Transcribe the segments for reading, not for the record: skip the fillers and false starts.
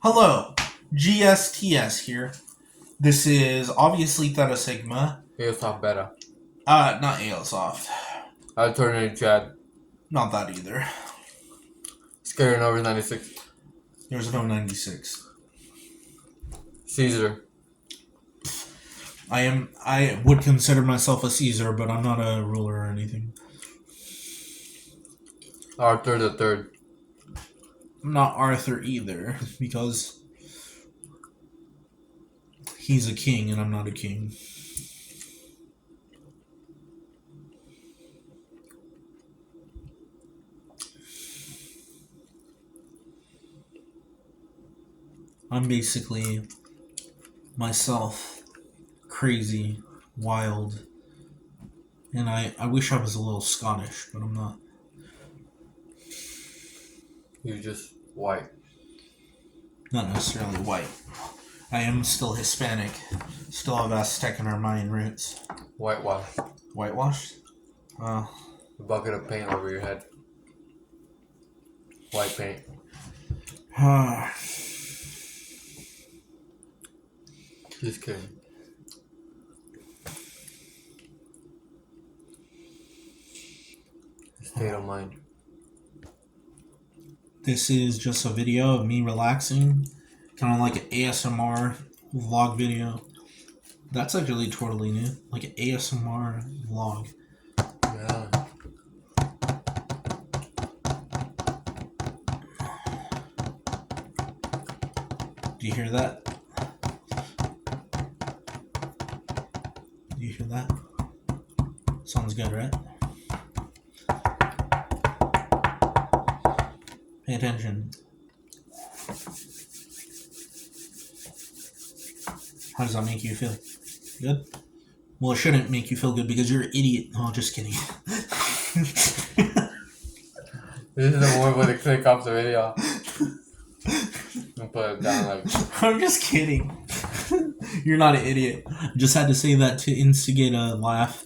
Hello, GSTS here. This is obviously Theta Sigma. Airsoft beta. Not Ailsoft. Alternating Chad. Not that either. Scary over 96. There's no 96. Caesar. I would consider myself a Caesar, but I'm not a ruler or anything. Arthur the Third. I'm not Arthur either, because he's a king and I'm not a king. I'm basically myself, crazy, wild, and I wish I was a little Scottish, but I'm not. You're just white. Not necessarily white. I am still Hispanic. Still have Aztec in our Mayan roots. Whitewash. Whitewashed? A bucket of paint over your head. White paint. Just kidding. State of mind. This is just a video of me relaxing. Kind of like an ASMR vlog video. That's actually totally new. Like an ASMR vlog. Yeah. Do you hear that? Do you hear that? Sounds good, right? Pay attention. How does that make you feel? Good? Well, it shouldn't make you feel good because you're an idiot. Oh, just kidding. This is the one where they click off the video. And put it down like. I'm just kidding. You're not an idiot. Just had to say that to instigate a laugh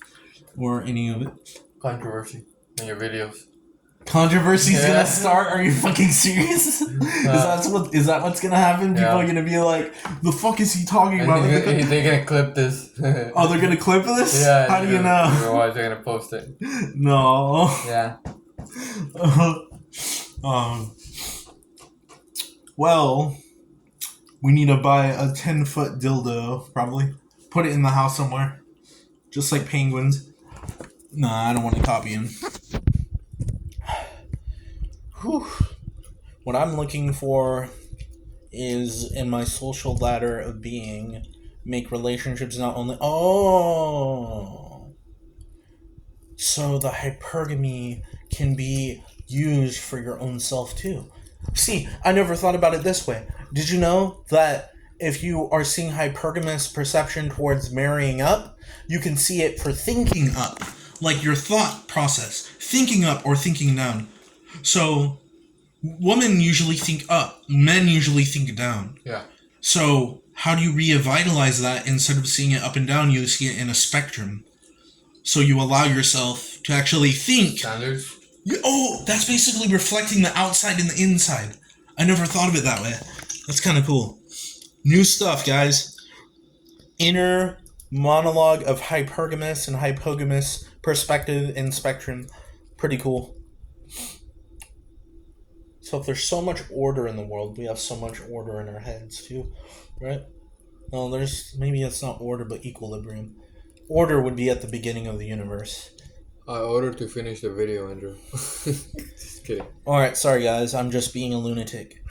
or any of it. Controversy in your videos. Controversy's gonna start? Are you fucking serious? Is that what's gonna happen? People are gonna be like, the fuck is he talking about? They're gonna clip this. Oh, they're gonna clip this? Yeah. How do you know? Otherwise they're gonna post it. No. Yeah. Well, we need to buy a 10-foot dildo, probably. Put it in the house somewhere. Just like penguins. Nah, I don't want to copy him. Whew. What I'm looking for is, in my social ladder of being, make relationships not only... Oh! So the hypergamy can be used for your own self, too. See, I never thought about it this way. Did you know that if you are seeing hypergamous perception towards marrying up, you can see it for thinking up? Like your thought process. Thinking up or thinking down. So, women usually think up. Men usually think down. Yeah. So, how do you revitalize that? Instead of seeing it up and down, you see it in a spectrum. So you allow yourself to actually think. Standards? Oh, that's basically reflecting the outside and the inside. I never thought of it that way. That's kind of cool. New stuff, guys. Inner monologue of hypergamous and hypogamous perspective and spectrum. Pretty cool. So if there's so much order in the world, we have so much order in our heads too, right? Well, maybe it's not order, but equilibrium. Order would be at the beginning of the universe. I ordered to finish the video, Andrew. Just kidding. Alright, sorry guys, I'm just being a lunatic.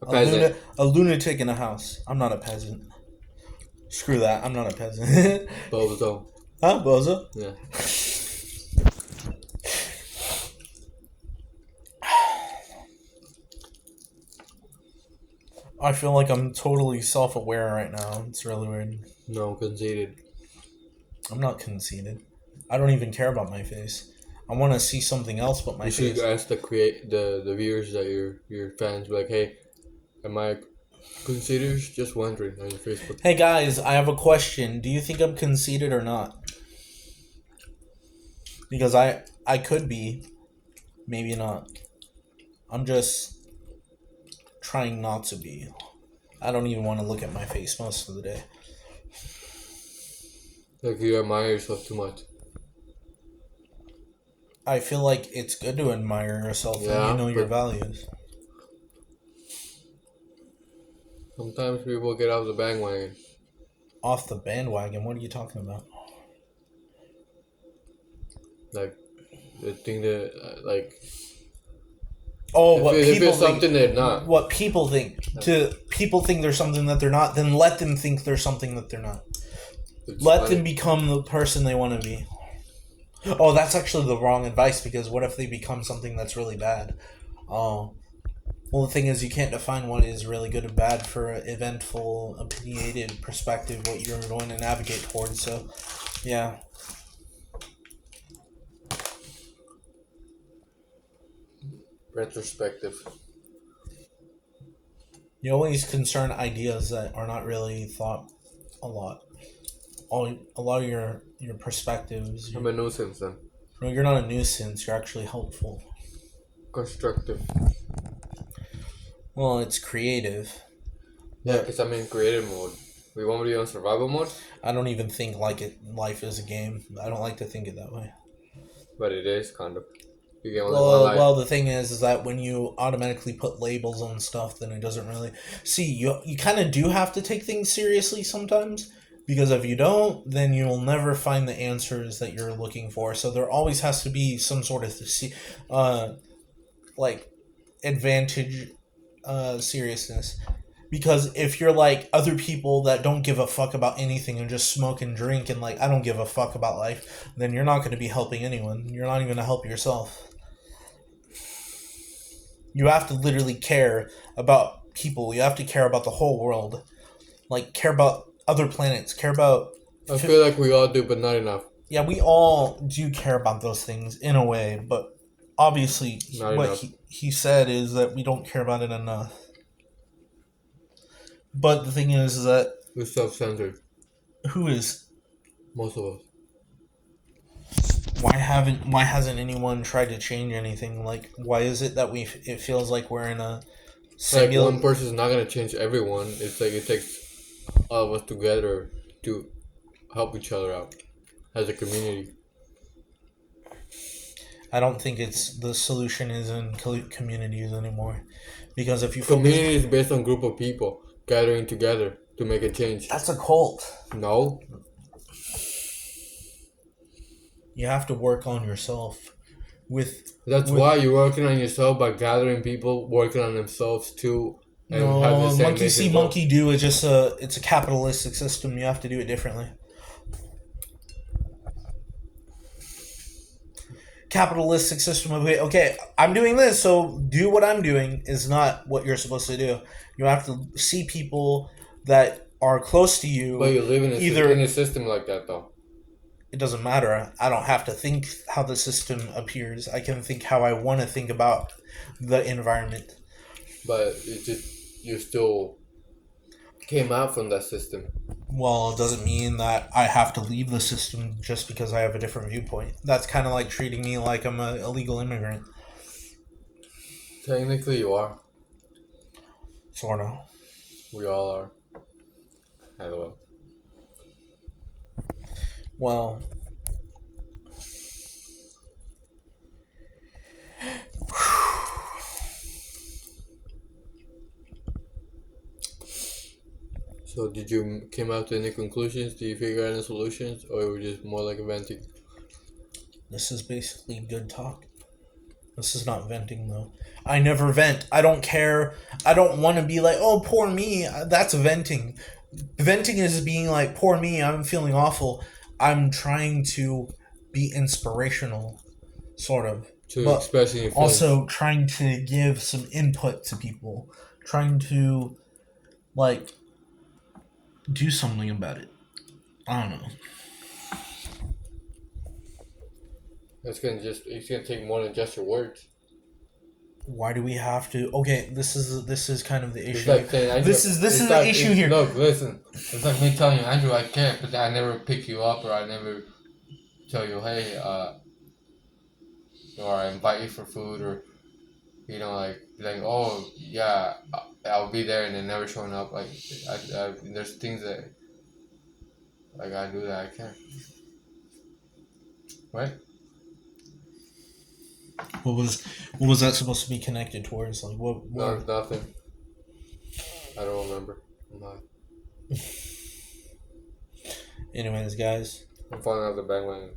A peasant. A lunatic in a house. I'm not a peasant. Screw that, I'm not a peasant. Bozo. Huh, bozo? Yeah. I feel like I'm totally self-aware right now. It's really weird. No, conceited. I'm not conceited. I don't even care about my face. I want to see something else but my face. You should ask the viewers that your fans, like, hey, am I conceited? Just wondering on your Facebook. Hey guys, I have a question. Do you think I'm conceited or not? Because I could be, maybe not. I'm just trying not to be. I don't even want to look at my face most of the day. Like you admire yourself too much. I feel like it's good to admire yourself and you Yeah, know your but values. sometimes people get off the bandwagon. Off the bandwagon, what are you talking about? Like they think that like Oh, if it's something they're not. what people think. To people think there's something that they're not, then let them think there's something that they're not. It's Let them funny. become the person they want to be. Oh, that's actually the wrong advice because what if they become something that's really bad? Oh, well, the thing is, you can't define what is really good or bad for an eventful, opinionated perspective, what you're going to navigate towards. So, yeah. Retrospective. You always concern ideas that are not really thought a lot. A lot of your perspectives. I'm a nuisance then. No, you're not a nuisance. You're actually helpful. Constructive. Well, it's creative, Yeah, but because I'm in creative mode. We want me to be on survival mode, I don't even think like it. Life is a game. I don't like to think it that way. but it is kind of. You get only one life. Well, the thing is that when you automatically put labels on stuff, then it doesn't really. See, you kind of do have to take things seriously sometimes because if you don't, then you'll never find the answers that you're looking for. So there always has to be some sort of uh, like advantage, seriousness. Because if you're like other people that don't give a fuck about anything and just smoke and drink and like I don't give a fuck about life, then you're not going to be helping anyone. You're not even going to help yourself. You have to literally care about people. You have to care about the whole world. Like care about other planets. Care about. I feel like we all do, but not enough. Yeah, we all do care about those things in a way, but obviously Not what enough. he said is that we don't care about it enough. But the thing is that We're self-centered. who is Most of us. why hasn't anyone tried to change anything? Like why is it that it feels like we're in a Like singular. one person's not gonna change everyone. It's like it takes all of us together to help each other out as a community. I don't think it's the solution is in communities anymore, because if you focus, Community is based on group of people gathering together to make a change. that's a cult. No, You have to work on yourself with that's with why you're working on yourself by gathering people working on themselves too, and have the no same monkey mission see goal. monkey do. It's just a capitalistic system. You have to do it differently. Capitalistic system of okay, I'm doing this, so do what I'm doing is not what you're supposed to do. You have to see people that are close to But you. you live in Either a system like that though. it doesn't matter. I don't have to think how the system appears. I can think how I want to think about the environment. But it just you still came out from that system. Well, it doesn't mean that I have to leave the system just because I have a different viewpoint. That's kind of like treating me like I'm an illegal immigrant, Technically, you are. sort of. We all are. Hello. Well, So, did you came out to any conclusions? Did you figure out any solutions, or it was just more like a venting? this is basically good talk. This is not venting, though. I never vent. I don't care. I don't want to be like, oh, poor me. That's venting. Venting is being like, poor me. I'm feeling awful. I'm trying to be inspirational, sort of. To But expressing your feelings. also trying to give some input to people. Trying to, like, do something about it. I don't know. It's gonna take more than just your words. Why do we have to? Okay, this is kind of the It's issue. like saying, Andrew. This is the issue here. Look, listen. It's like me telling you, Andrew, I care, but I never pick you up, or I never tell you, hey, or I invite you for food, or like, oh yeah, I'll be there, and then never showing up. Like, there's things that like I do that I can't. Right? What was that supposed to be connected towards? Like what? No, nothing. I don't remember. I'm not. Anyways, guys, I'm falling off the bandwagon.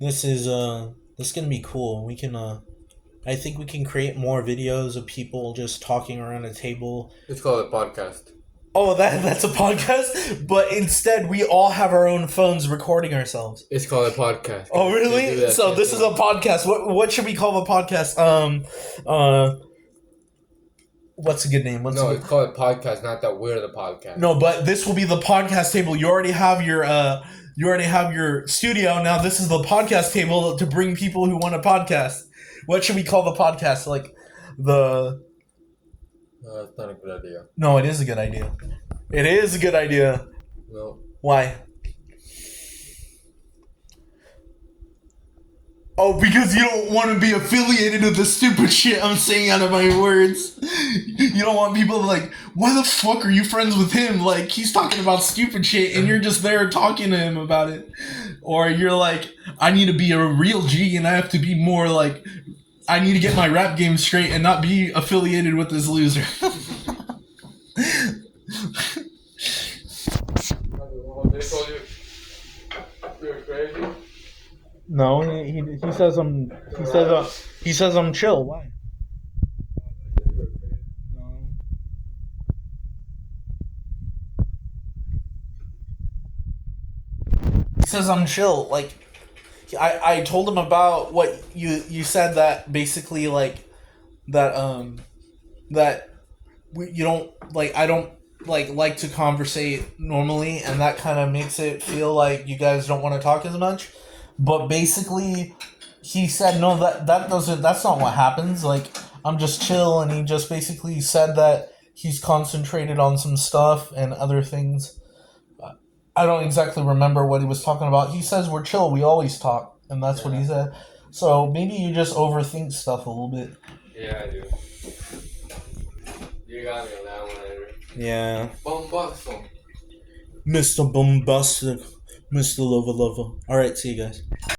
this is gonna be cool. We can I think we can create more videos of people just talking around a table. It's called a podcast. Oh, that's a podcast, but instead we all have our own phones recording ourselves. It's called a podcast. Oh, really? So this is a podcast. What should we call the podcast? What's a good name? It's called a podcast, not that we're the podcast. No, but this will be the podcast table. You already have your studio. Now this is the podcast table to bring people who want a podcast. What should we call the podcast? Like the That's not a good idea. No, it is a good idea. It is a good idea. No. Why? Oh, because you don't want to be affiliated with the stupid shit I'm saying out of my words. You don't want people to like, why the fuck are you friends with him? Like, he's talking about stupid shit and you're just there talking to him about it. Or you're like, I need to be a real G and I have to be more like, I need to get my rap game straight and not be affiliated with this loser. They told you you're crazy? No, he says I'm chill. Why? No. He says I'm chill. Like I told him about what you said, that basically like that you don't like, I don't like to conversate normally, and that kind of makes it feel like you guys don't want to talk as much. But basically, he said no, that's not what happens. Like, I'm just chill, and he just basically said that he's concentrated on some stuff and other things. I don't exactly remember what he was talking about. He says we're chill, we always talk, and that's what he said. So maybe you just overthink stuff a little bit. Yeah, I do. You got me on that one, Andrew. Yeah. Bombastic. Mr. Bombastic. Mr. Lover Lover. Alright, see you guys.